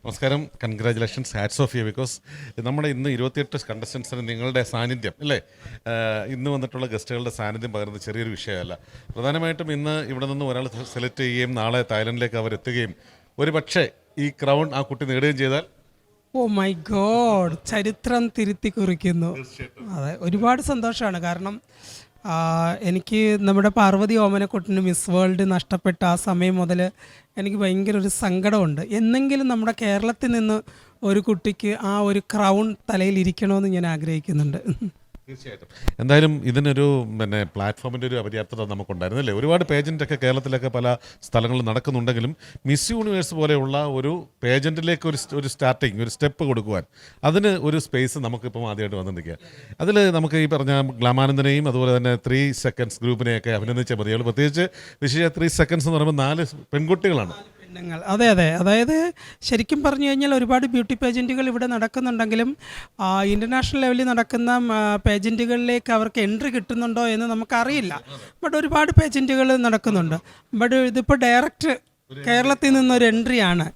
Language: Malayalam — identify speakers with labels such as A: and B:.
A: നമസ്കാരം. Congratulations, hats off you. Because നമ്മുടെ ഇന്ന് 28 കണ്ടസ്റ്റൻസിന് നിങ്ങളുടെ സാന്നിധ്യം അല്ലേ, ഇന്ന് വന്നിട്ടുള്ള ഗസ്റ്റുകളുടെ സാന്നിധ്യം പകരുന്നത് ചെറിയൊരു വിഷയമല്ല. പ്രധാനമായിട്ടും ഇന്ന് ഇവിടെ നിന്ന് ഒരാൾ സെലക്ട് ചെയ്യുകയും നാളെ തായ്ലൻഡിലേക്ക് അവർ എത്തുകയും ഒരു പക്ഷേ ഈ ക്രൗൺ ആ കുട്ടി നേടുകയും ചെയ്താൽ
B: ഓ മൈ ഗോഡ്, ചരിത്രം തിരുത്തി കുറിക്കുന്നു. അതെ, ഒരുപാട് സന്തോഷമാണ്. കാരണം എനിക്ക് നമ്മുടെ പാർവതി ഓമനക്കുട്ടിന് മിസ് വേൾഡ് നഷ്ടപ്പെട്ട ആ സമയം മുതൽ എനിക്ക് ഭയങ്കര ഒരു സങ്കടമുണ്ട്. എന്നെങ്കിലും നമ്മുടെ കേരളത്തിൽ നിന്ന് ഒരു കുട്ടിക്ക് ആ ഒരു ക്രൗൺ തലയിൽ ഇരിക്കണമെന്ന് ഞാൻ ആഗ്രഹിക്കുന്നുണ്ട്.
A: തീർച്ചയായിട്ടും. എന്തായാലും ഇതിനൊരു പ്ലാറ്റ്ഫോമിൻ്റെ ഒരു അപര്യാപ്തത നമുക്കുണ്ടായിരുന്നു അല്ലേ. ഒരുപാട് പേജൻ്റൊക്കെ കേരളത്തിലൊക്കെ പല സ്ഥലങ്ങളിൽ നടക്കുന്നുണ്ടെങ്കിലും മിസ് യൂണിവേഴ്സ് പോലെയുള്ള ഒരു പേജൻറ്റിലേക്ക് ഒരു സ്റ്റാർട്ടിങ് ഒരു സ്റ്റെപ്പ് കൊടുക്കുവാൻ അതിന് ഒരു സ്പേസ് നമുക്കിപ്പം ആദ്യമായിട്ട് വന്നിരിക്കുക. അതിൽ നമുക്ക് ഈ പറഞ്ഞ ഗ്ലാമാനന്ദനെയും അതുപോലെ തന്നെ 3 സെക്കൻഡ്സ് ഗ്രൂപ്പിനെയൊക്കെ അഭിനന്ദിച്ച മതികൾ. പ്രത്യേകിച്ച് വിശേഷ 3 സെക്കൻഡ്സ് എന്ന് പറയുമ്പോൾ 4 പെൺകുട്ടികളാണ്.
B: അതെ അതെ, അതായത് ശരിക്കും പറഞ്ഞു കഴിഞ്ഞാൽ ഒരുപാട് ബ്യൂട്ടി പേജൻറ്റുകൾ ഇവിടെ നടക്കുന്നുണ്ടെങ്കിലും ഇൻ്റർനാഷണൽ ലെവലിൽ നടക്കുന്ന പേജൻറ്റുകളിലേക്ക് അവർക്ക് എൻട്രി കിട്ടുന്നുണ്ടോ എന്ന് നമുക്കറിയില്ല. ബട്ട് ഒരുപാട് പേജൻറ്റുകൾ നടക്കുന്നുണ്ട്. ബട്ട് ഇതിപ്പോൾ ഡയറക്റ്റ് കേരളത്തിൽ നിന്നൊരു എൻട്രിയാണ്.